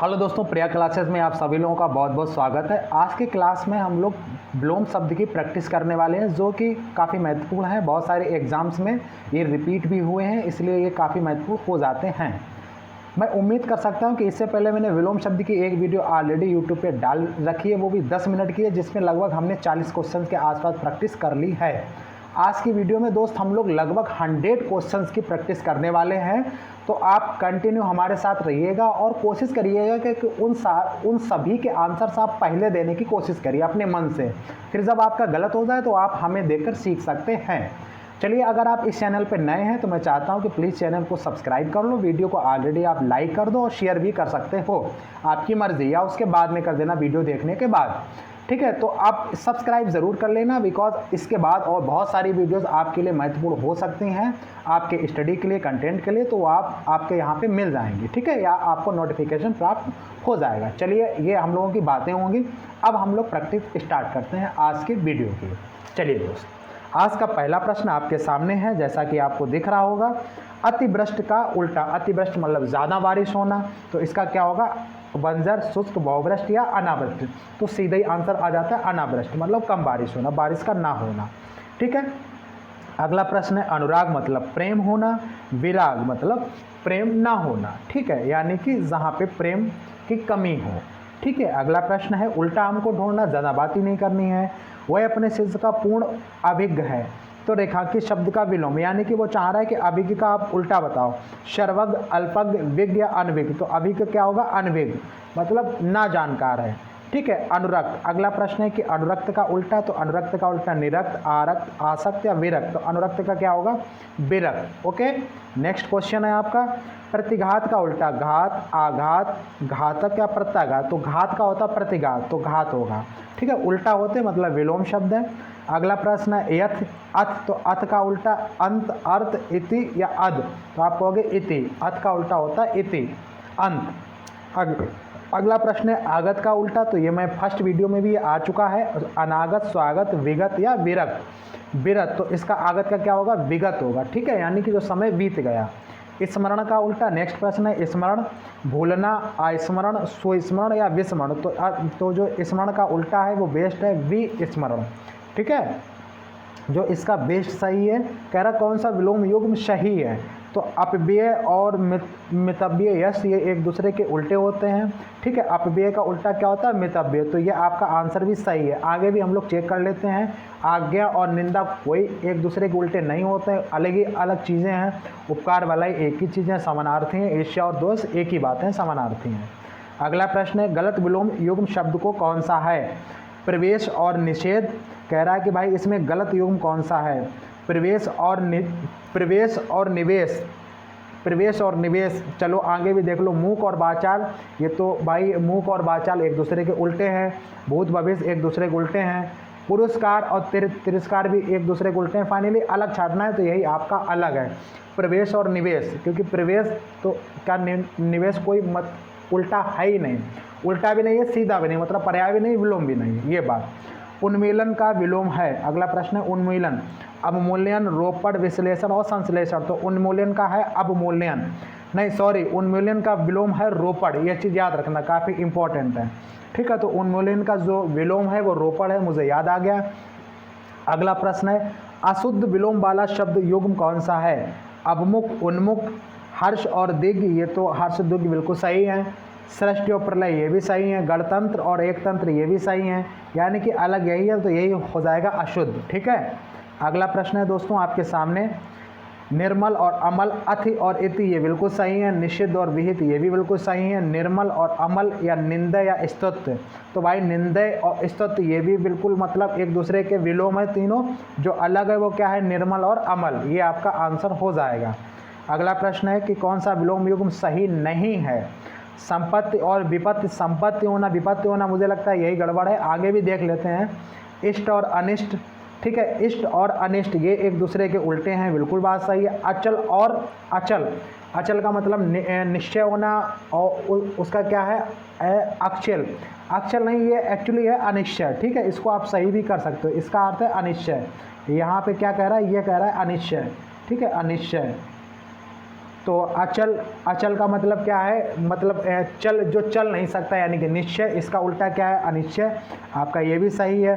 Hello दोस्तों, प्रिया classes में आप सभी लोगों का बहुत बहुत स्वागत है। आज की क्लास में हम लोग विलोम शब्द की प्रैक्टिस करने वाले हैं, जो कि काफ़ी महत्वपूर्ण है। बहुत सारे एग्जाम्स में ये रिपीट भी हुए हैं, इसलिए ये काफ़ी महत्वपूर्ण हो जाते हैं। मैं उम्मीद कर सकता हूं कि इससे पहले मैंने विलोम शब्द की एक वीडियो ऑलरेडी यूट्यूब पे डाल रखी है, वो भी 10 मिनट की है, जिसमें लगभग हमने 40 क्वेश्चन के आसपास प्रैक्टिस कर ली है। आज की वीडियो में दोस्त हम लोग लगभग 100 क्वेश्चंस की प्रैक्टिस करने वाले हैं, तो आप कंटिन्यू हमारे साथ रहिएगा और कोशिश करिएगा कि उन सभी के आंसर्स आप पहले देने की कोशिश करिए अपने मन से। फिर जब आपका गलत हो जाए तो आप हमें देखकर सीख सकते हैं। चलिए, अगर आप इस चैनल पर नए हैं तो मैं चाहता हूं कि प्लीज़ चैनल को सब्सक्राइब कर लो। वीडियो को ऑलरेडी आप लाइक कर दो और शेयर भी कर सकते हो, आपकी मर्जी, या उसके बाद में कर देना वीडियो देखने के बाद। ठीक है, तो आप सब्सक्राइब ज़रूर कर लेना, बिकॉज इसके बाद और बहुत सारी वीडियोस आपके लिए महत्वपूर्ण हो सकती हैं, आपके स्टडी के लिए, कंटेंट के लिए, तो आपके यहाँ पे मिल जाएंगी। ठीक है, या आपको नोटिफिकेशन प्राप्त हो जाएगा। चलिए, ये हम लोगों की बातें होंगी। अब हम लोग प्रैक्टिस स्टार्ट करते हैं आज की वीडियो की। चलिए दोस्त, आज का पहला प्रश्न आपके सामने है, जैसा कि आपको दिख रहा होगा। अतिवृष्टि का उल्टा। अतिवृष्टि मतलब ज़्यादा बारिश होना, तो इसका क्या होगा? बंजर, शुष्क, बहुवृष्टि या अनावृष्टि। तो सीधा ही आंसर आ जाता है अनावृष्टि, मतलब कम बारिश होना, बारिश का ना होना। ठीक है, अगला प्रश्न है अनुराग मतलब प्रेम होना, विराग मतलब प्रेम ना होना। ठीक है, यानी कि जहाँ पे प्रेम की कमी हो। ठीक है, अगला प्रश्न है उल्टा हमको ढूंढना, ज़्यादा बात ही नहीं करनी है। वह अपने शिष्य का पूर्ण अभिज्ञ है, तो रेखांकित शब्द का विलोम, यानी कि वो चाह रहा है कि अभिज्ञ का आप उल्टा बताओ। सर्वज्ञ, अल्पज्ञ, विज्ञ या अनभिज्ञ। तो अभिज्ञ क्या होगा? अनभिज्ञ, मतलब ना जानकार है। ठीक है, अनुरक्त। अगला प्रश्न है कि अनुरक्त का उल्टा, तो अनुरक्त का उल्टा निरक्त, आरक्त, आसक्त या विरक्त। तो अनुरक्त का क्या होगा? विरक्त। ओके, नेक्स्ट क्वेश्चन है आपका प्रतिघात का उल्टा, घात, आघात, घातक या प्रत्याघात। तो घात का होता प्रतिघात, तो घात होगा। ठीक है, उल्टा होते मतलब विलोम शब्द है। अगला प्रश्न है यथ, अथ। तो अथ का उल्टा अंत, अर्थ, इति या अद। तो आप कहोगे इति। अथ का उल्टा होता है इति, अंत। अगला प्रश्न है आगत का उल्टा, तो ये मैं फर्स्ट वीडियो में भी आ चुका है। अनागत, स्वागत, विगत या विरक्त। विरत, तो इसका आगत का क्या होगा? विगत होगा। ठीक है, यानी कि जो समय बीत गया। स्मरण का उल्टा। नेक्स्ट प्रश्न है स्मरण, भूलना, अस्मरण, स्वस्मरण या विस्मरण। तो जो स्मरण का उल्टा है वो बेस्ट है विस्मरण। ठीक है, जो इसका बेस्ट सही है। कह रहा कौन सा विलोम युग्म सही है? तो अपव्यय और मितव्यय, यस, ये एक दूसरे के उल्टे होते हैं। ठीक है, अपव्यय का उल्टा क्या होता है? मितव्यय। तो ये आपका आंसर भी सही है। आगे भी हम लोग चेक कर लेते हैं। आज्ञा और निंदा कोई एक दूसरे के उल्टे नहीं होते हैं, अलग ही अलग चीज़ें हैं। उपकार भलाई एक ही चीज़ें, समानार्थी हैं। ईर्ष्या और दोष एक ही बात है, समानार्थी हैं। अगला प्रश्न है गलत विलोम युग्म शब्द को कौन सा है? प्रवेश और निषेध। कह रहा है कि भाई इसमें गलत युग्म कौन सा है? प्रवेश और निवेश। प्रवेश और निवेश। चलो आगे भी देख लो। मूक और वाचाल, ये तो भाई मूक और वाचाल एक दूसरे के उल्टे हैं। भूत भविष्य एक दूसरे के उल्टे हैं। पुरस्कार और तिरस्कार भी एक दूसरे के उल्टे हैं। फाइनली अलग छाटना है, तो यही आपका अलग है, प्रवेश और निवेश। क्योंकि प्रवेश तो क्या, निवेश कोई मत उल्टा है ही नहीं, उल्टा भी नहीं है, सीधा भी नहीं, मतलब पर्याय भी नहीं, विलोम भी नहीं, ये बात। उन्मूलन का विलोम है। अगला प्रश्न है उन्मूलन, अवमूल्यन, रोपण, विश्लेषण और संश्लेषण। तो उन्मूलन का है अवमूल्यन, नहीं सॉरी, उन्मूलन का विलोम है रोपण। यह चीज़ याद रखना, काफ़ी इंपॉर्टेंट है। ठीक है, तो उन्मूलन का जो विलोम है वो रोपण है, मुझे याद आ गया। अगला प्रश्न है अशुद्ध विलोम वाला शब्द युग्म कौन सा है? अवमुख, उन्मुख, हर्ष और दिग्ग। ये तो हर्ष दिग्ग बिल्कुल सही है। सृष्टि और प्रलय, ये भी सही है। गणतंत्र और एकतंत्र, ये भी सही है। यानी कि अलग यही है, तो यही हो जाएगा अशुद्ध। ठीक है, अगला प्रश्न है दोस्तों आपके सामने निर्मल और अमल, अति और इति, ये बिल्कुल सही है। निषिद्ध और विहित, ये भी बिल्कुल सही है। निर्मल और अमल या निंदा या स्तुत्य। तो भाई निंदय और स्तुत्य ये भी बिल्कुल मतलब एक दूसरे के विलोम है तीनों। जो अलग है वो क्या है? निर्मल और अमल। ये आपका आंसर हो जाएगा। अगला प्रश्न है कि कौन सा विलोम युग्म सही नहीं है? संपत्ति और विपत्ति। संपत्ति होना, विपत्ति होना, मुझे लगता है यही गड़बड़ है। आगे भी देख लेते हैं। इष्ट और अनिष्ट। ठीक है, इष्ट और अनिष्ट ये एक दूसरे के उल्टे हैं, बिल्कुल बात सही है। अचल और अचल। अचल का मतलब निश्चय होना, और उसका क्या है? अक्षल। अक्षल नहीं, ये एक्चुअली है अनिश्चय। ठीक है, इसको आप सही भी कर सकते हो, इसका अर्थ है अनिश्चय। यहाँ पे क्या कह रहा है? ये कह रहा है अनिश्चय। ठीक है, अनिश्चय। तो अचल, अचल का मतलब क्या है, मतलब चल, जो चल नहीं सकता यानी कि निश्चय, इसका उल्टा क्या है, अनिश्चय। आपका ये भी सही है।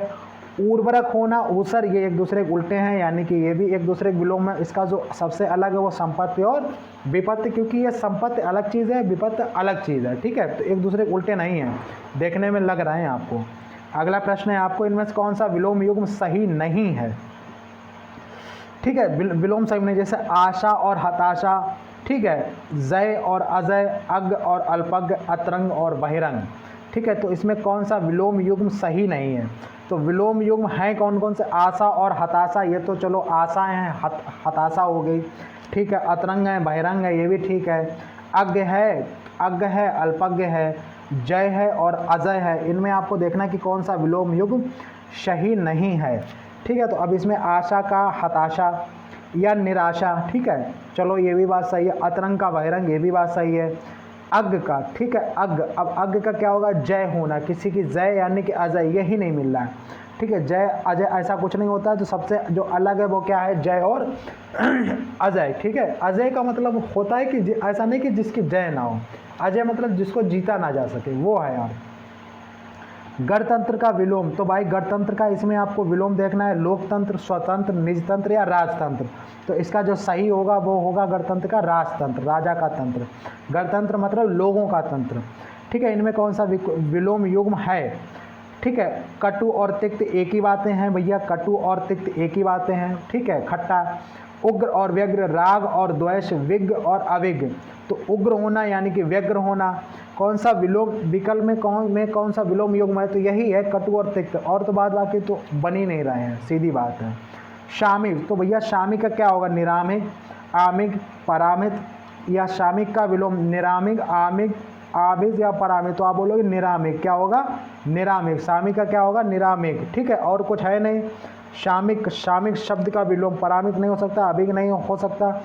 उर्वरक होना, ऊसर, ये एक दूसरे के उल्टे हैं, यानी कि ये भी एक दूसरे के विलोम में। इसका जो सबसे अलग है वो संपत्ति और विपत्ति, क्योंकि ये संपत्ति अलग चीज़ है, विपत्ति अलग चीज़ है, ठीक है। तो एक दूसरे के उल्टे नहीं हैं, देखने में लग रहे हैं आपको। अगला प्रश्न है आपको, इनमें से कौन सा विलोम युग्म सही नहीं है, ठीक है। विलोम सही नहीं, जैसे आशा और हताशा, ठीक है, जय और अजय, अग और अल्पज्ञ, अतरंग और बहिरंग, ठीक है। तो इसमें कौन सा विलोम युग्म सही नहीं है। तो विलोम युग्म हैं कौन कौन से, आशा और हताशा, ये तो चलो आशाएं हैं, हताशा हो गई, ठीक है। अतरंग है, बहिरंग है, ये भी ठीक है। अज्ञ है, अल्पज्ञ है, जय है और अजय है। इनमें आपको देखना कि कौन सा विलोम युग्म सही नहीं है, ठीक है। तो अब इसमें आशा का हताशा या निराशा, ठीक है, चलो ये भी बात सही है। अतरंग का बहिरंग, ये भी बात सही है। अज्ञ का, ठीक है, अज्ञ, अब अज्ञ का क्या होगा, जय होना, किसी की जय यानी कि अजय, यही नहीं मिल रहा है, ठीक है। जय अजय ऐसा कुछ नहीं होता है। तो सबसे जो अलग है वो क्या है, जय और अजय, ठीक है। अजय का मतलब होता है कि ऐसा नहीं कि जिसकी जय ना हो, अजय मतलब जिसको जीता ना जा सके, वो है यार। गणतंत्र का विलोम, तो भाई गणतंत्र का इसमें आपको विलोम देखना है, लोकतंत्र, स्वतंत्र, निजतंत्र या राजतंत्र। तो इसका जो सही होगा वो होगा गणतंत्र का राजतंत्र, राजा का तंत्र। गणतंत्र मतलब लोगों का तंत्र, ठीक है। इनमें कौन सा विलोम युग्म है, ठीक है। कटु और तिक्त एक ही बातें हैं भैया, कटु और तिक्त एक ही बातें हैं, ठीक है। खट्टा, उग्र और व्यग्र, राग और द्वेष, विज्ञ और अविज्ञ। तो उग्र होना यानी कि व्यग्र होना, कौन सा विलोम विकल्प में कौन सा विलोम युग्म है, तो यही है कटु और तिक्त, और तो बाद बाकी तो बन ही नहीं रहे हैं, सीधी बात है। शामिक, तो भैया शामिक का क्या होगा, निरामिक, आमिक, परामित, या शामिक का विलोम निरामिक, आमिक, आभिज या परामित। तो आप बोलोगे निरामिक, क्या होगा, निरामिक। शामिक का क्या होगा, निरामिक, ठीक है। और कुछ है नहीं। शामिक, शामिक शब्द का विलोम परामित नहीं हो सकता, अभिग नहीं हो सकता,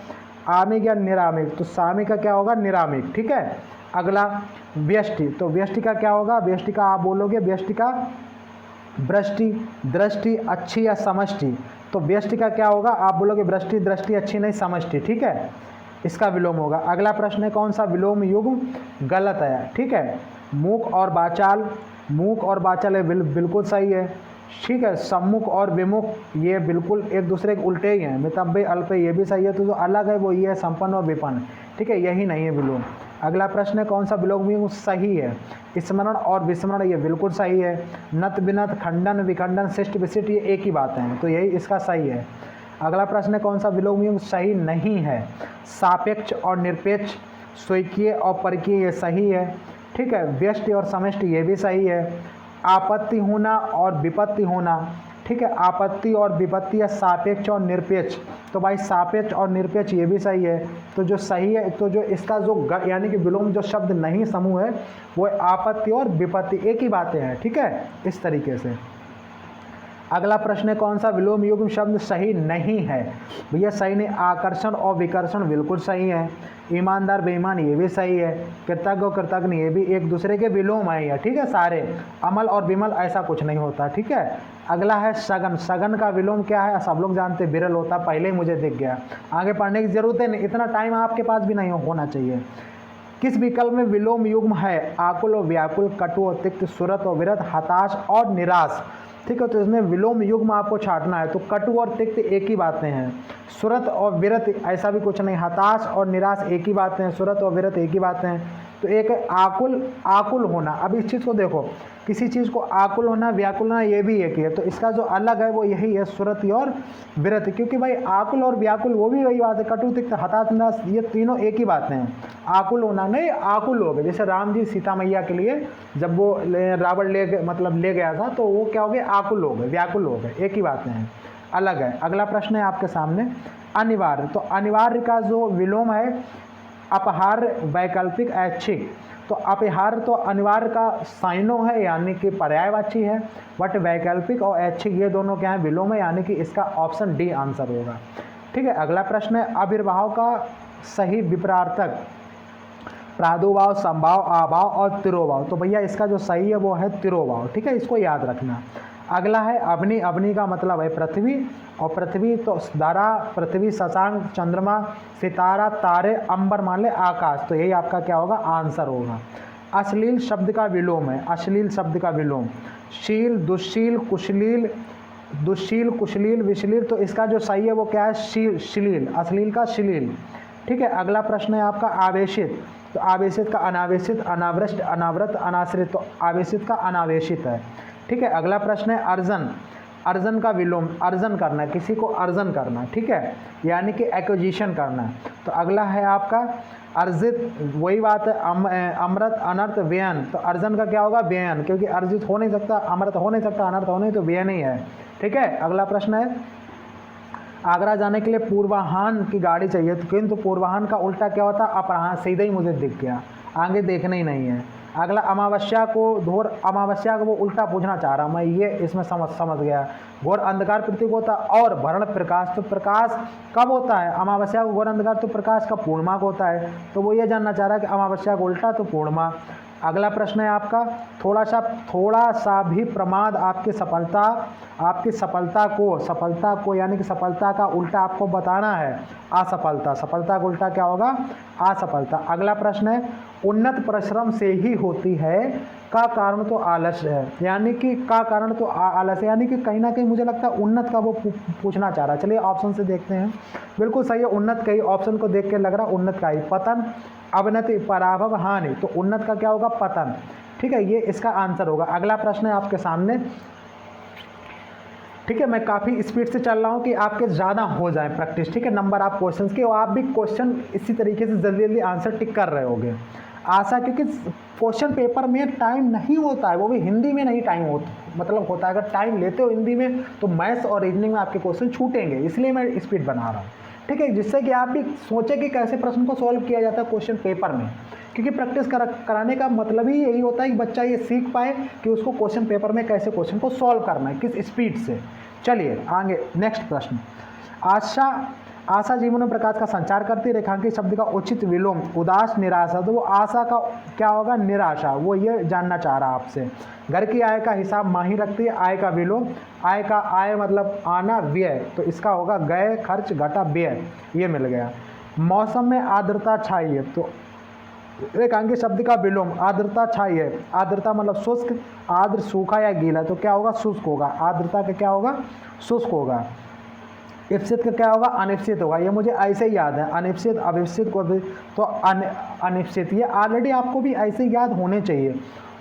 आमिक या निरामिक। तो शामिक का क्या होगा, निरामिक, ठीक है। अगला व्यष्टि, तो व्यष्टि का क्या होगा, व्यष्टि का आप बोलोगे व्यष्टि का वृष्टि, दृष्टि, अच्छी या समष्टि। तो व्यष्टि का क्या होगा, आप बोलोगे वृष्टि, दृष्टि, अच्छी नहीं, समष्टि, ठीक है। इसका विलोम होगा। अगला प्रश्न है, कौन सा विलोम युग्म गलत है, ठीक है। मूक और वाचाल, मूक और वाचाल है बिल्कुल सही है, ठीक है। सम्मुख और विमुख, ये बिल्कुल एक दूसरे के उल्टे ही हैं। मितव्य, अल्प, ये भी सही है। तो जो अलग है वो ये है संपन्न और विपन्न, ठीक है, यही नहीं है विलोम। अगला प्रश्न है, कौन सा विलोम युग्म सही है। स्मरण और विस्मरण, ये बिल्कुल सही है। नत बिनत, खंडन विखंडन, शिष्ट विशिष्ट, ये एक ही बात है, तो यही इसका सही है। अगला प्रश्न है, कौन सा विलोम युग्म सही नहीं है। सापेक्ष और निरपेक्ष, स्वकीय और परकीय, ये सही है, ठीक है। व्यष्टि और समष्टि, ये भी सही है। आपत्ति होना और विपत्ति होना, ठीक है। आपत्ति और विपत्ति या सापेक्ष और निरपेक्ष, तो भाई सापेक्ष और निरपेक्ष ये भी सही है। तो जो सही है, तो जो इसका जो यानी कि विलोम जो शब्द नहीं समूह है वो आपत्ति और विपत्ति, एक ही बातें हैं, ठीक है, इस तरीके से। अगला प्रश्न है, कौन सा विलोम युग्म शब्द सही नहीं है। भैया सही नहीं, आकर्षण और विकर्षण बिल्कुल सही है। ईमानदार बेईमान, ये भी सही है। कृतज्ञ और कृतज्ञ, ये भी एक दूसरे के विलोम है, ठीक है सारे। अमल और विमल, ऐसा कुछ नहीं होता, ठीक है। अगला है सगन, सगन का विलोम क्या है, सब लोग जानते, विरल होता, पहले ही मुझे दिख गया, आगे पढ़ने की जरूरत है नहीं, इतना टाइम आपके पास भी नहीं होना चाहिए। किस विकल्प में विलोम युग्म है, आकुल और व्याकुल, कटु और तिक्त, सुरत और विरत, हताश और निराश, ठीक है। तो इसमें विलोम युग्म आपको छांटना है। तो कटु और तिक्त एक ही बातें हैं, सुरत और विरत ऐसा भी कुछ नहीं, हताश और निराश एक ही बातें हैं, सुरत और विरत एक ही बातें हैं। तो एक है आकुल, आकुल होना। अब इस चीज़ को देखो, किसी चीज़ को आकुल होना, व्याकुल होना, ये भी एक ही है। तो इसका जो अलग है वो यही है, सुरति और विरत, क्योंकि भाई आकुल और व्याकुल वो भी वही बात है, कटु तिक्त हताश निराश, ये तीनों एक ही बातें हैं। आकुल होना नहीं, आकुल हो गए। जैसे राम जी सीता मैया के लिए जब वो रावण ले गया था, तो वो क्या हो गए, आकुल हो गए, व्याकुल हो गए, एक ही बातें हैं, अलग है। अगला प्रश्न है आपके सामने, अनिवार्य। तो अनिवार्य का जो विलोम है, अपहार, वैकल्पिक, ऐच्छिक। तो अपहार तो अनिवार्य का साइनो है, यानी कि पर्यायवाची है, बट वैकल्पिक और ऐच्छिक ये दोनों क्या है, विलोम है, यानी कि इसका ऑप्शन डी आंसर होगा, ठीक है। अगला प्रश्न है, आविर्भाव का सही विपरार्थक, प्रादुर्भाव, संभाव, आभाव और तिरोभाव। तो भैया इसका जो सही है वो है तिरोभाव, ठीक है, इसको याद रखना। अगला है अग्नि, अग्नि का मतलब है पृथ्वी, और पृथ्वी तो धारा, पृथ्वी, शशांक, चंद्रमा, सितारा, तारे, अंबर मान ले आकाश, तो यही आपका क्या होगा आंसर होगा। अश्लील शब्द का विलोम है, अश्लील शब्द का विलोम, शील, दुश्शील, कुशलील, दुश्शील, कुशलील, विशलील, तो इसका जो सही है वो क्या है श्लील, अश्लील का श्लील। ठीक है, अगला प्रश्न है आपका आवेशित, तो आवेशित का अनावेशित, अनावृष्ट, अनावृत, अनाश्रित, तो आवेशित का अनावेशित है। ठीक है, अगला प्रश्न है अर्जन, अर्जन का विलोम, अर्जन करना है, किसी को अर्जन करना, ठीक है, यानी कि एक्विजिशन करना है। तो अगला है आपका अर्जित, वही बात है अमृत, अनर्थ, व्ययन, तो अर्जन का क्या होगा व्ययन, क्योंकि अर्जित हो नहीं सकता, अमृत हो नहीं सकता, अनर्थ हो नहीं, तो व्ययन ही है। ठीक है, अगला प्रश्न है आगरा जाने के लिए पूर्वाह्न की गाड़ी चाहिए, तो किंतु पूर्वाह्न का उल्टा क्या होता है अपराह्न, सीधा ही मुझे दिख गया, आगे देखना ही नहीं है। अगला अमावस्या को घोर, अमावस्या को वो उल्टा पूछना चाह रहा मैं, ये इसमें समझ गया। घोर अंधकार प्रतीक होता है और भरण प्रकाश, तो प्रकाश कब होता है अमावस्या को घोर अंधकार, तो प्रकाश का पूर्णिमा को होता है, तो वो ये जानना चाह रहा है कि अमावस्या को उल्टा तो पूर्णिमा। अगला प्रश्न है आपका थोड़ा सा भी प्रमाद आपकी सफलता को यानी कि सफलता का उल्टा आपको बताना है असफलता, सफलता का उल्टा क्या होगा असफलता। अगला प्रश्न है उन्नत परिश्रम से ही होती है का कारण तो आलस्य है, यानी कि का कारण तो आलस्य, यानी कि कहीं ना कहीं मुझे लगता है उन्नत का वो पूछना चाह रहा है। चलिए ऑप्शन से देखते हैं, बिल्कुल सही है उन्नत का ही, ऑप्शन को देख के लग रहा है उन्नत का ही। पतन, अवनति, पराभव, हानि, तो उन्नत का क्या होगा पतन। ठीक है, ये इसका आंसर होगा। अगला प्रश्न है आपके सामने, ठीक है, मैं काफ़ी स्पीड से चल रहा हूँ कि आपके ज़्यादा हो जाए प्रैक्टिस, ठीक है, नंबर आप क्वेश्चंस के, और आप भी क्वेश्चन इसी तरीके से जल्दी जल्दी आंसर टिक कर रहे होगे आशा, क्योंकि क्वेश्चन पेपर में टाइम नहीं होता है, वो भी हिंदी में नहीं टाइम होता है। अगर टाइम लेते हो हिंदी में तो मैथ्स और रीजनिंग में आपके क्वेश्चन छूटेंगे, इसलिए मैं स्पीड बना रहा हूँ। ठीक है, जिससे कि आप भी सोचें कि कैसे प्रश्न को सॉल्व किया जाता है क्वेश्चन पेपर में, क्योंकि प्रैक्टिस कराने का मतलब ही यही होता है कि बच्चा ये सीख पाए कि उसको क्वेश्चन पेपर में कैसे क्वेश्चन को सॉल्व करना है, किस स्पीड से। चलिए आगे नेक्स्ट प्रश्न, आशा जीवन में प्रकाश का संचार करती, रेखांकित शब्द का उचित विलोम उदास, निराशा, तो वो आशा का क्या होगा निराशा, वो ये जानना चाह रहा आपसे। घर की आय का हिसाब माही रखती है, आय का विलोम, आय मतलब आना, व्यय, तो इसका होगा गए, खर्च, घटा, व्यय, ये मिल गया। मौसम में आर्द्रता छाई है, तो रेखांकित शब्द का विलोम आर्द्रता छाई है, आर्द्रता मतलब शुष्क, आर्द्र सूखा या गीला, तो क्या होगा शुष्क होगा, आर्द्रता का क्या होगा शुष्क होगा। इप्सित का क्या होगा अनिश्चित होगा, ये मुझे ऐसे ही याद है, अनिश्चित, अविश्चित को भी तो अनिश्चित, ये ऑलरेडी आपको भी ऐसे याद होने चाहिए।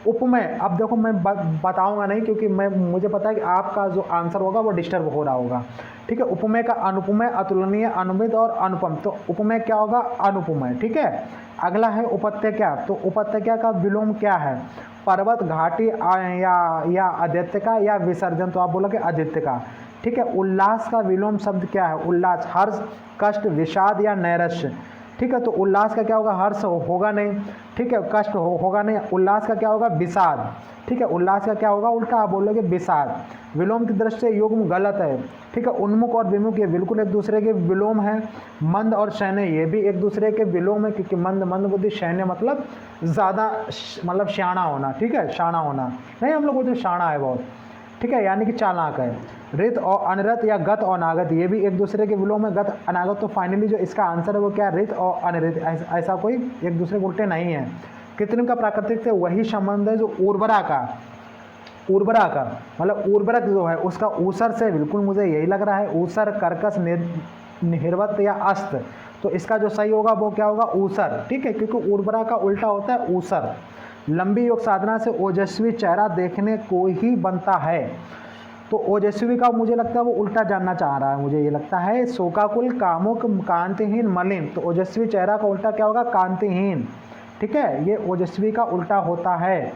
उपमेय, अब देखो मैं बताऊंगा नहीं, क्योंकि मुझे पता है कि आपका जो आंसर होगा वो डिस्टर्ब हो रहा होगा। ठीक है, उपमेय का अनुपमेय, अतुलनीय, अनुमित और अनुपम, तो उपमेय क्या होगा अनुपमेय। ठीक है, अगला है उपत्यका, तो उपत्यका का विलोम क्या है पर्वत, घाटी या आदित्य का या विसर्जन, तो आप बोलोगे आदित्य का। ठीक है, उल्लास का विलोम शब्द क्या है उल्लास, हर्ष, कष्ट, विषाद या नैराश्य। ठीक है, तो उल्लास का क्या होगा हर्ष होगा नहीं, ठीक है, कष्ट होगा नहीं, उल्लास का क्या होगा विषाद। ठीक है, उल्लास का क्या होगा उल्टा आप बोलोगे विषाद। विलोम की दृष्टि से युग्म गलत है। ठीक है, उन्मुख और विमुख ये बिल्कुल एक दूसरे के विलोम है। मंद और शैन्य ये भी एक दूसरे के विलोम है, क्योंकि मंद बुद्धि, शैन्य मतलब ज़्यादा मतलब शाना होना। ठीक है, शाना होना नहीं, हम लोग बोलते शाना है बहुत। ठीक है, यानी कि चालाक है। रित और अनरत या गत और अनागत ये भी एक दूसरे के विलोम में, गत अनागत, तो फाइनली जो इसका आंसर है वो क्या रित और अनरित, ऐसा कोई एक दूसरे के उल्टे नहीं है। कृत्रिम का प्राकृतिक से वही संबंध है जो उर्वरा का मतलब उर्वरक जो है उसका ऊसर से, बिल्कुल मुझे यही लग रहा है, ऊसर, कर्कश, निर्वत या अस्त, तो इसका जो सही होगा वो क्या होगा ऊसर। ठीक है, क्योंकि उर्वरा का उल्टा होता है ऊसर। लंबी योग साधना से ओजस्वी चेहरा देखने को ही बनता है, तो ओजस्वी का मुझे लगता है वो उल्टा जानना चाह रहा है, मुझे ये लगता है। शोकाकुल, कामुक, कांतिहीन, मलिन, तो ओजस्वी चेहरा का उल्टा क्या होगा कांतिहीन। ठीक है, ये ओजस्वी का उल्टा होता है।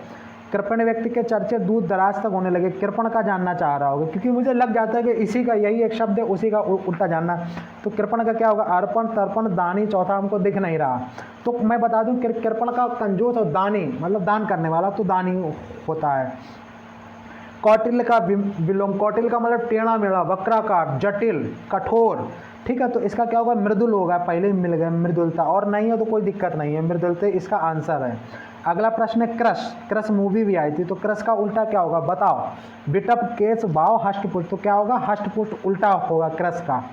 कृपण व्यक्ति के चर्चे दूर दराज तक होने लगे, कृपण का जानना चाह रहा होगा, क्योंकि मुझे लग जाता है कि इसी का यही एक शब्द है, उसी का उल्टा जानना। तो कृपण का क्या होगा अर्पण, तर्पण, दानी, चौथा हमको दिख नहीं रहा, तो मैं बता दूं कृपण का कंजूस और दानी मतलब दान करने वाला, तो दानी होता है। कौटिल्य का विलोम, कौटिल्य का मतलब टेढ़ा मेढ़ा, वक्राकार, जटिल, कठोर। ठीक है, तो इसका क्या होगा मृदुल होगा, पहले ही मिल गया मृदुलता, और नहीं हो तो कोई दिक्कत नहीं है, मृदुलता इसका आंसर है। अगला प्रश्न है क्रश। क्रश मूवी भी आई थी, तो क्रश का उल्टा क्या होगा बताओ। बिटप केस भाव हष्टपुष्ट, तो क्या होगा हष्टपुष्ट उल्टा होगा क्रश का।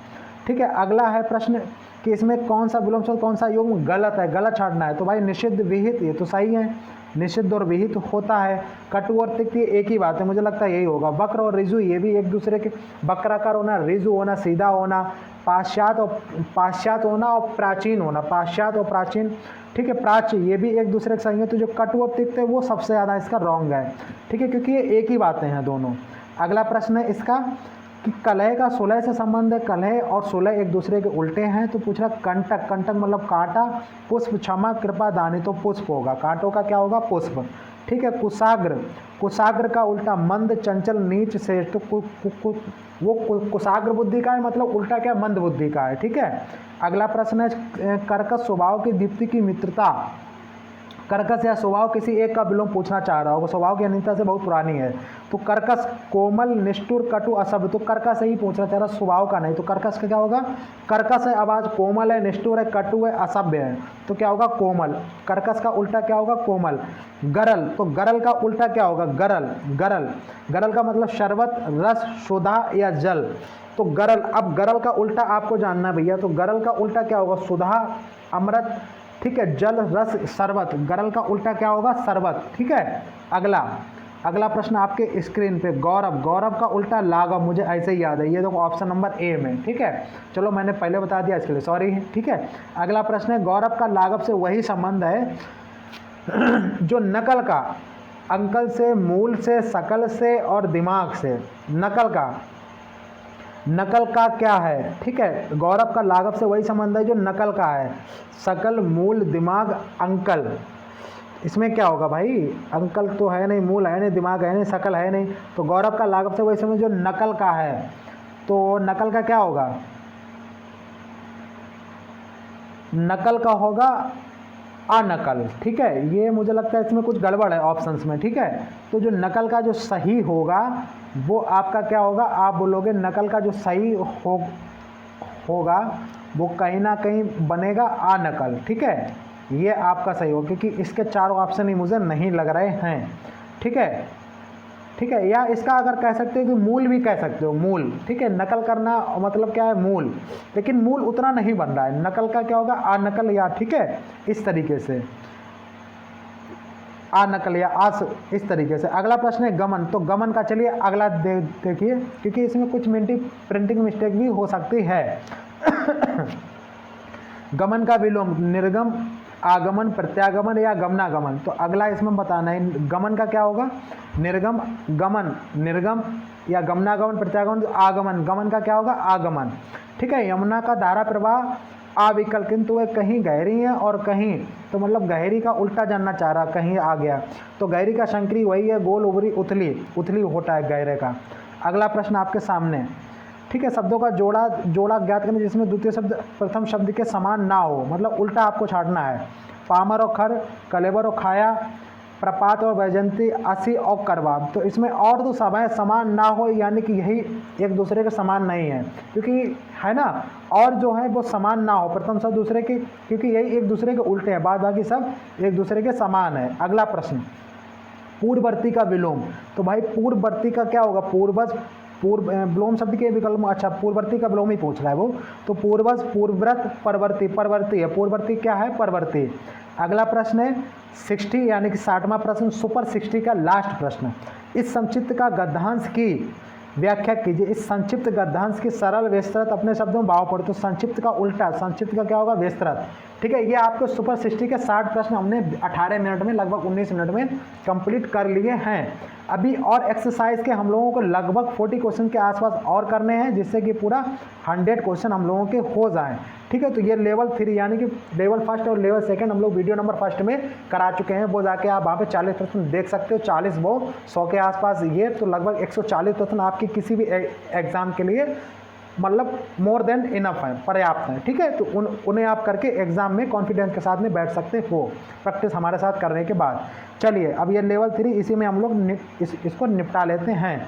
ठीक है, अगला है प्रश्न कि इसमें कौन सा विलोम शब्द कौन सा योग गलत है, गलत छाटना है। तो भाई निषिद्ध विहित, ये तो सही है, निषिद्ध और विहित होता है। कटु और तिक्त ये एक ही बात है, मुझे लगता है यही होगा। वक्र और रिजु ये भी एक दूसरे के, वक्राकार होना, रिजु होना, सीधा होना, पाश्चात्य होना और प्राचीन होना, पाश्चात्य और प्राचीन। ठीक है, प्राच्य ये भी एक दूसरे के सही है। तो जो कटु और तिक्त है वो सबसे ज़्यादा इसका रॉन्ग है। ठीक है, क्योंकि ये एक ही बातें हैं दोनों। अगला प्रश्न है इसका कि कलह का सुलह से संबंध है। कलह और सुलह एक दूसरे के उल्टे हैं। तो पूछ रहा कंटक, कंटक मतलब कांटा, पुष्प क्षमा कृपा दानी, तो पुष्प होगा, कांटों का क्या होगा पुष्प। ठीक है, कुशाग्र, कुशाग्र का उल्टा मंद चंचल नीच श्रेष्ठ, तो वो कुशाग्र बुद्धि का है, मतलब उल्टा क्या मंद बुद्धि का है। ठीक है, अगला प्रश्न है कर्कश स्वभाव की दीप्ति की मित्रता। कर्कश या स्वभाव किसी एक का विलोम पूछना चाह रहा होगा, स्वभाव की अनियमितता से बहुत पुरानी है। तो कर्कश कोमल निष्ठुर कटु असभ्य, तो कर्कश ही पूछना चाह रहा, स्वभाव का नहीं। तो कर्कश का क्या होगा, कर्कश है आवाज, कोमल है, निष्ठुर है, कटु है, असभ्य है, तो क्या होगा कोमल। कर्कश का उल्टा क्या होगा कोमल। गरल, तो गरल का उल्टा क्या होगा गरल। गरल, गरल का मतलब शरबत, रस, सुधा या जल। तो गरल, अब गरल का उल्टा आपको जानना भैया। तो गरल का उल्टा क्या होगा सुधा, अमृत, ठीक है, जल, रस, शरबत। गरल का उल्टा क्या होगा शरबत। ठीक है, अगला प्रश्न आपके स्क्रीन पे गौरव, गौरव का उल्टा लाघव, मुझे ऐसे ही याद है, ये देखो ऑप्शन नंबर ए में। ठीक है, चलो मैंने पहले बता दिया इसके लिए सॉरी। ठीक है, अगला प्रश्न है गौरव का लाघव से वही संबंध है जो नकल का, अंकल से, मूल से, सकल से और दिमाग से। नकल का क्या है। ठीक है, गौरव का लाघव से वही संबंध है जो नकल का है। सकल, मूल, दिमाग, अंकल, इसमें क्या होगा भाई, अंकल तो है नहीं, मूल है नहीं, दिमाग है नहीं, सकल है नहीं। तो गौरव का लाघव से वही संबंध जो नकल का है। तो नकल का क्या होगा, नकल का होगा अनकल। ठीक है, ये मुझे लगता है इसमें कुछ गड़बड़ है ऑप्शंस में। ठीक है, तो जो नकल का जो सही होगा वो आपका क्या होगा, आप बोलोगे नकल का जो सही होगा वो कहीं ना कहीं बनेगा अनकल। ठीक है, ये आपका सही होगा, क्योंकि इसके चारों ऑप्शन ही मुझे नहीं लग रहे हैं। ठीक है, या इसका अगर कह सकते हो कि मूल भी कह सकते हो, मूल। ठीक है, नकल करना मतलब क्या है मूल, लेकिन मूल उतना नहीं बन रहा है। नकल का क्या होगा अनकल या, ठीक है, इस तरीके से अनकल या आस, इस तरीके से। अगला प्रश्न है गमन। तो गमन का चलिए अगला देखिए, क्योंकि इसमें कुछ प्रिंटिंग मिस्टेक भी हो सकती है। गमन का विलोम निर्गम, आगमन, प्रत्यागमन या गमनागमन। तो अगला इसमें बताना है गमन का क्या होगा निर्गम, गमन निर्गम या गमनागमन, प्रत्यागमन, आगमन। गमन का क्या होगा आगमन। ठीक है, यमुना का धारा प्रवाह अविकल, किंतु वह कहीं गहरी है और कहीं, तो मतलब गहरी का उल्टा जानना चाह रहा, कहीं आ गया। तो गहरी का शंकरी वही है, गोल, उभरी, उथली, उथली होता है गहरे का। अगला प्रश्न आपके सामने। ठीक है, शब्दों का जोड़ा ज्ञात करना जिसमें द्वितीय शब्द प्रथम शब्द के समान ना हो, मतलब उल्टा आपको छाटना है। पामर और खर, कलेबर और खाया, प्रपात और वैजंती, असी और करवा। तो इसमें और तो सब है, समान ना हो यानी कि यही एक दूसरे के समान नहीं है, क्योंकि है ना, और जो है वो समान ना हो प्रथम शब्द दूसरे के, क्योंकि यही एक दूसरे के उल्टे हैं, बाद बाकी सब एक दूसरे के समान है। अगला प्रश्न पूर्ववर्ती का विलोम। तो भाई पूर्ववर्ती का क्या होगा पूर्वज, विलोम शब्द के विकल्प, अच्छा पूर्ववर्ती का विलोम ही पूछ रहा है वो। तो पूर्वज, पूर्वव्रत, परवर्ती, परवर्ती है, पूर्ववर्ती क्या है परवर्ती। अगला प्रश्न है 60 यानी कि 60वां प्रश्न, सुपर 60 का लास्ट प्रश्न। इस संक्षिप्त का गद्यांश की व्याख्या कीजिए। इस संक्षिप्त गद्यांश की सरल विस्तृत अपने शब्दों में भाव पढ़ो। तो संक्षिप्त का उल्टा, संक्षिप्त का क्या होगा विस्तृत। ठीक है, ये आपको सुपर 60 के 60 प्रश्न हमने 18 मिनट में, लगभग 19 मिनट में कंप्लीट कर लिए हैं। अभी और एक्सरसाइज के हम लोगों को लगभग 40 क्वेश्चन के आसपास और करने हैं, जिससे कि पूरा 100 क्वेश्चन हम लोगों के हो जाएं। ठीक है, तो ये लेवल 3 यानी कि लेवल फर्स्ट और लेवल सेकंड हम लोग वीडियो नंबर फर्स्ट में करा चुके हैं। वो जाके आप वहाँ पे 40 प्रश्न देख सकते हो, 40 वो 100 के आसपास ये, तो लगभग 140 प्रश्न आपके किसी भी एग्जाम के लिए मतलब मोर देन इनफ है, पर्याप्त है। ठीक है, तो उन्हें आप करके एग्जाम में कॉन्फिडेंस के साथ में बैठ सकते हो प्रैक्टिस हमारे साथ करने के बाद। चलिए अब ये लेवल 3 इसी में हम लोग इसको निपटा लेते हैं।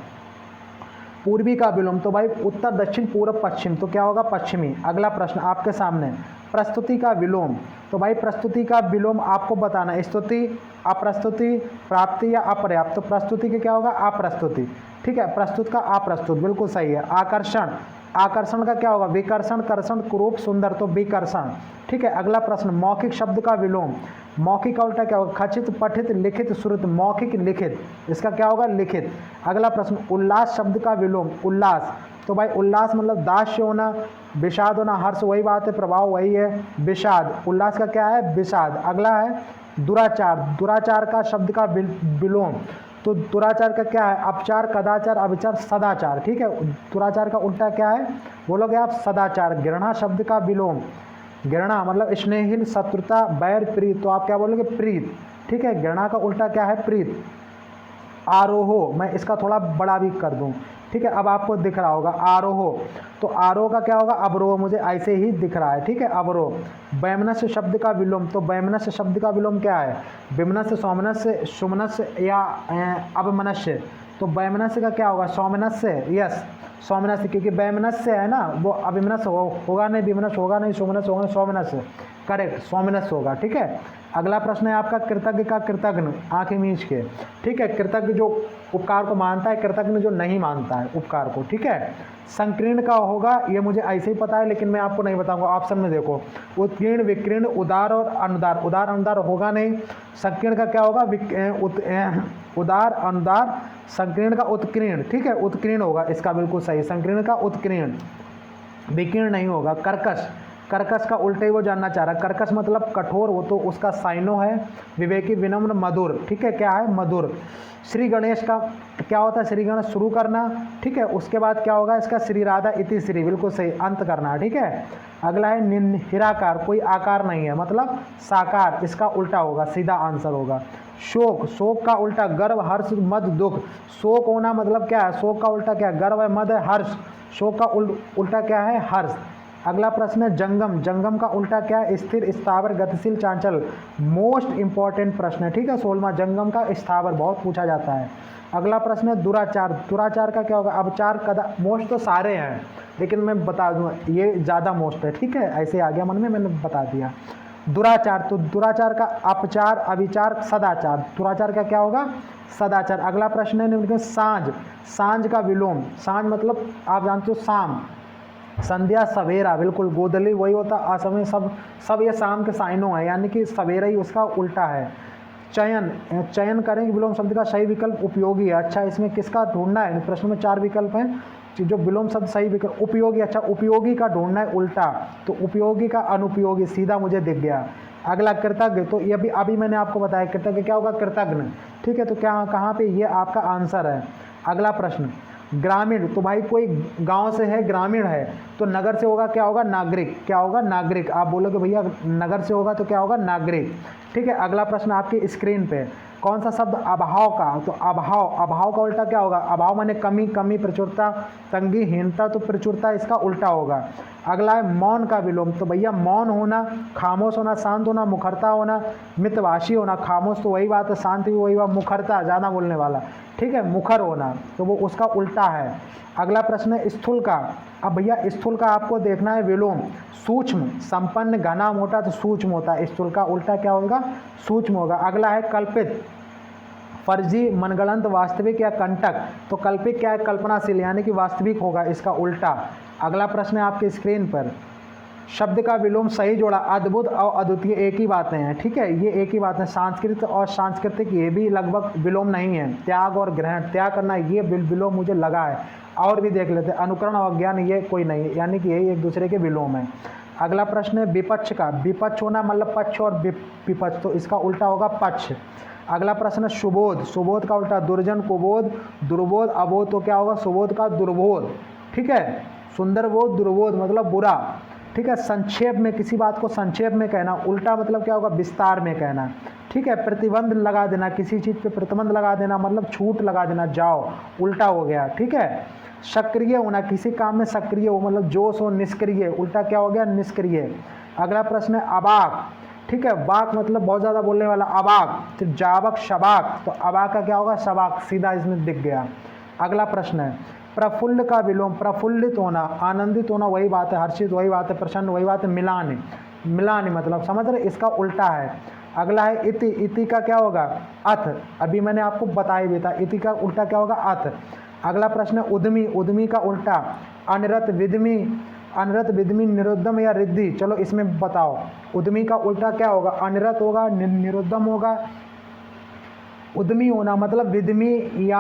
पूर्वी का विलोम। तो भाई उत्तर, दक्षिण, पूर्व, पश्चिम, तो क्या होगा पश्चिमी। अगला प्रश्न आपके सामने प्रस्तुति का विलोम, तो भाई प्रस्तुति का विलोम आपको बताना है, स्तुति, अप्रस्तुति, प्राप्ति या अपर्याप्त। तो प्रस्तुति का क्या होगा? अप्रस्तुति, ठीक है, प्रस्तुत का अप्रस्तुत, बिल्कुल सही है। आकर्षण, आकर्षण का क्या होगा? विकर्षण, कर्षण, कुरूप, सुंदर, तो विकर्षण, ठीक है। अगला प्रश्न, मौखिक शब्द का विलोम, मौखिक का उल्टा क्या होगा? खचित, पठित, लिखित, श्रुत, मौखिक, लिखित, इसका क्या होगा? लिखित। अगला प्रश्न, उल्लास शब्द का विलोम, उल्लास, तो भाई उल्लास मतलब दास्य होना, विषाद होना, हर्ष वही बात है, प्रभाव वही है, विषाद, उल्लास का क्या है? विषाद। अगला है दुराचार, दुराचार का शब्द का विलोम, तो दुराचार का क्या है? अपचार, कदाचार, अविचार, सदाचार, ठीक है। दुराचार का उल्टा क्या है? बोलोगे आप? सदाचार। घृणा शब्द का विलोम, घृणा मतलब स्नेहिल, शत्रुता, बैर, प्रीत, तो आप क्या बोलोगे? प्रीत, ठीक है। घृणा का उल्टा क्या है? प्रीत। आरोहो, मैं इसका थोड़ा बड़ा भी कर दूं, ठीक है, अब आपको दिख रहा होगा आरोहो, तो आरोह का क्या होगा? अवरोह, मुझे ऐसे ही दिख रहा है, ठीक है, अवरोह। वैमनस्य शब्द का विलोम, तो वैमनस्य शब्द का विलोम क्या है? विमनस्य, सौमनस्य, सुमनस्य या अवमनस्य, तो वैमनस्य का क्या होगा? सौमनस्य, यस, सौमनस्य, क्योंकि वैमनस्य है ना, वो अभिमनस्य होगा नहीं, विमनस्य होगा नहीं, सुमनस्य होगा, सौमनस्य, करेक्ट, सौमनस्य होगा, ठीक है। अगला प्रश्न है आपका कृतज्ञ का कृतज्ञ, आंखें मींच के, ठीक है। कृतज्ञ जो उपकार को मानता है, कृतज्ञ जो नहीं मानता है उपकार को, ठीक है। संकीर्ण का होगा, ये मुझे ऐसे ही पता है लेकिन मैं आपको नहीं बताऊंगा, ऑप्शन में देखो, उत्कीर्ण, विकीर्ण, उदार और अनुदार, उदार अनुदार होगा नहीं। संकीर्ण का क्या होगा? उदार, अनुदार, संकीर्ण का उत्कीर्ण, ठीक है, उत्कीर्ण होगा इसका, बिल्कुल सही, संकीर्ण का उत्कीर्ण, विकीर्ण नहीं होगा। कर्कश, कर्कश का उल्टे वो जानना चाह रहा है, कर्कश मतलब कठोर, वो तो उसका साइनो है। विवेकी, विनम्र, मधुर, ठीक है, क्या है? मधुर। श्री गणेश का क्या होता है? श्री गणेश शुरू करना, ठीक है, उसके बाद क्या होगा इसका? श्री राधा इति श्री, बिल्कुल सही, अंत करना, ठीक है। अगला है निराकार, कोई आकार नहीं है, मतलब साकार, इसका उल्टा होगा, सीधा आंसर होगा। शोक, शोक का उल्टा गर्व, हर्ष, मद, दुख, शोक होना मतलब क्या है? शोक का उल्टा क्या है? गर्व है, मद है, हर्ष, शोक का उल्टा क्या है? हर्ष। अगला प्रश्न है जंगम, जंगम का उल्टा क्या है? स्थिर, स्थावर, गतिशील, चांचल, मोस्ट इंपॉर्टेंट प्रश्न है, ठीक है, 16वां, जंगम का स्थावर बहुत पूछा जाता है। अगला प्रश्न है दुराचार, दुराचार का क्या होगा? अपचार, कदा, मोस्ट तो सारे हैं लेकिन मैं बता दूंगा ये ज़्यादा मोस्ट है, ठीक है, ऐसे आ गया मन में, मैंने बता दिया। दुराचार, तो दुराचार का अपचार, अविचार, सदाचार, दुराचार का क्या होगा? सदाचार। अगला प्रश्न है सांझ, सांझ का विलोम, सांझ मतलब आप जानते हो शाम, संध्या, सवेरा, बिल्कुल, गोदली वही होता, असमय, सब ये शाम के साइनों है, यानी कि सवेरा ही उसका उल्टा है। चयन, चयन करेंगे विलोम शब्द का सही विकल्प उपयोगी है। अच्छा, इसमें किसका ढूंढना है? प्रश्न में 4 विकल्प हैं, जो विलोम शब्द सही विकल्प उपयोगी, अच्छा उपयोगी का ढूंढना है उल्टा, तो उपयोगी का अनुपयोगी, सीधा मुझे दिख गया। अगला कृतज्ञ, तो ये भी अभी मैंने आपको बताया, कृतज्ञ क्या होगा? कृतज्ञ, ठीक है, तो क्या कहाँ पे ये आपका आंसर है। अगला प्रश्न ग्रामीण, तो भाई कोई गांव से है, ग्रामीण है, तो नगर से होगा क्या होगा? नागरिक, क्या होगा? नागरिक। आप बोलोगे भैया नगर से होगा तो क्या होगा? नागरिक, ठीक है। अगला प्रश्न आपकी स्क्रीन पे, कौन सा शब्द? अभाव का, तो अभाव, अभाव का उल्टा क्या होगा? अभाव माने कमी, कमी, प्रचुरता, तंगी, हीनता, तो प्रचुरता इसका उल्टा होगा। अगला है मौन का विलोम, तो भैया मौन होना, खामोश होना, शांत होना, मुखरता होना, मितभाषी होना, खामोश तो वही बात है, शांत भी वही बात, मुखरता ज़्यादा बोलने वाला, ठीक है, मुखर होना, तो वो उसका उल्टा है। अगला प्रश्न है स्थूल का, अब भैया स्थूल का आपको देखना है विलोम, सूक्ष्म, संपन्न, घना, मोटा, तो सूक्ष्म होता है, स्थूल का उल्टा क्या होगा? सूक्ष्म होगा। अगला है कल्पित, फर्जी, मनगढ़ंत, वास्तविक या कंटक, तो कल्पित क्या है? कल्पनाशील, यानी कि वास्तविक होगा, इसका उल्टा। अगला प्रश्न है आपके स्क्रीन पर, शब्द का विलोम सही जोड़ा, अद्भुत और अद्वितीय एक ही बातें हैं, ठीक है, ये एक ही बात है। सांस्कृतिक और सांस्कृतिक ये भी लगभग विलोम नहीं है। त्याग और ग्रहण, त्याग करना, ये विलोम मुझे लगा है, और भी देख लेते हैं। अनुकरण और ज्ञान, ये कोई नहीं है, यानी कि यही एक दूसरे के विलोम है। अगला प्रश्न है विपक्ष का, विपक्ष होना मतलब पक्ष और विपक्ष, तो इसका उल्टा होगा पक्ष। अगला प्रश्न है सुबोध, सुबोध का उल्टा दुर्जन, कुबोध, दुर्बोध, अबोध, तो क्या होगा? सुबोध का दुर्बोध, ठीक है, सुंदर बोध, दुर्बोध मतलब बुरा, ठीक है। संक्षेप में, किसी बात को संक्षेप में कहना, उल्टा मतलब क्या होगा? विस्तार में कहना, ठीक है। प्रतिबंध लगा देना, किसी चीज़ पे प्रतिबंध लगा देना मतलब छूट लगा देना, जाओ, उल्टा हो गया, ठीक है। सक्रिय होना, किसी काम में सक्रिय हो मतलब जोश हो, निष्क्रिय, उल्टा क्या हो गया? निष्क्रिय। अगला प्रश्न है अबाक, ठीक है, बाक मतलब बहुत ज़्यादा बोलने वाला, अबाक, तो जाबक, शबाक, तो अबाक का क्या होगा? शबाक, सीधा इसमें दिख गया। अगला प्रश्न है प्रफुल्ल का विलोम, प्रफुल्लित होना, आनंदित होना वही बात है, हर्षित वही बात है, प्रसन्न वही बात है, मिलान, मिलानी, मतलब समझ रहे, इसका उल्टा है। अगला है इति, इति का क्या होगा? अथ, अभी मैंने आपको बताया भी था, इति का उल्टा क्या होगा? अथ। अगला प्रश्न है उद्यमी, उद्यमी का उल्टा अनरत विद्मी, अनरत विद्मी निरुद्धम या रिद्धि। चलो इसमें बताओ, उद्यमी का उल्टा क्या होगा? अनरत होगा, निरुद्धम होगा। उद्यमी होना मतलब विद्मी या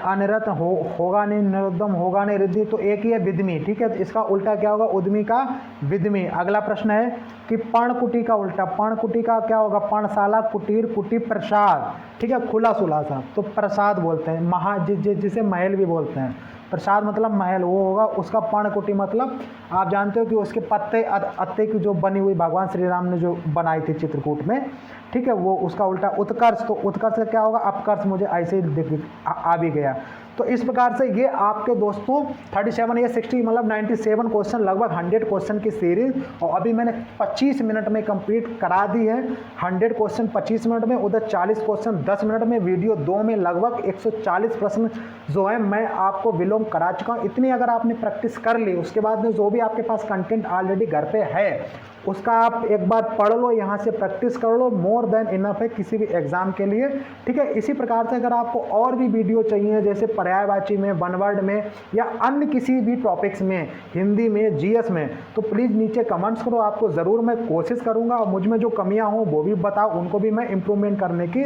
अनरत होगा नहीं, निरुद्धम होगा नहीं, रिद्धि, तो एक ही है विद्मी, ठीक है। तो इसका उल्टा क्या होगा? उद्यमी का विद्मी। अगला प्रश्न है कि पर्णकुटी का उल्टा, पर्णकुटी का क्या होगा? पर्णशाला, कुटीर, कुटी, प्रसाद, ठीक है, खुला सुलासा, तो प्रसाद बोलते हैं, जिसे महल भी बोलते हैं। प्रसाद मतलब महल, वो होगा उसका। पर्णकुटी मतलब आप जानते हो कि उसके पत्ते अत्ते की जो बनी हुई भगवान श्री राम ने जो बनाई थी चित्रकूट में, ठीक है, वो उसका उल्टा। उत्कर्ष, तो उत्कर्ष का क्या होगा? अपकर्ष, मुझे ऐसे ही आ भी गया। तो इस प्रकार से ये आपके दोस्तों 37 या 60 मतलब 97 क्वेश्चन, लगभग 100 क्वेश्चन की सीरीज, और अभी मैंने 25 मिनट में कंप्लीट करा दी है। 100 क्वेश्चन 25 मिनट में, उधर 40 क्वेश्चन 10 मिनट में, वीडियो 2 में लगभग 140 प्रश्न जो है मैं आपको विलोम करा चुका हूँ। इतनी अगर आपने प्रैक्टिस कर ली, उसके बाद में जो भी आपके पास कंटेंट ऑलरेडी घर पे है उसका आप एक बार पढ़ लो, यहाँ से प्रैक्टिस कर लो, मोर देन इनफ है किसी भी एग्जाम के लिए, ठीक है। इसी प्रकार से अगर आपको और भी वीडियो चाहिए, जैसे पर्यायवाची में, वन वर्ड में, या अन्य किसी भी टॉपिक्स में, हिंदी में, जीएस में, तो प्लीज़ नीचे कमेंट्स करो, आपको ज़रूर मैं कोशिश करूँगा, और मुझ में जो कमियाँ हों वो भी बताओ, उनको भी मैं इम्प्रूवमेंट करने की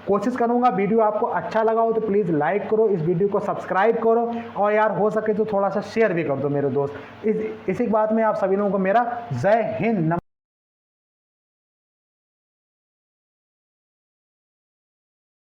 कोशिश करूंगा। वीडियो आपको अच्छा लगा हो तो प्लीज़ लाइक करो, इस वीडियो को सब्सक्राइब करो, और यार हो सके तो थोड़ा सा शेयर भी कर दो मेरे दोस्त। इसी बात में आप सभी लोगों को मेरा जय हिंद।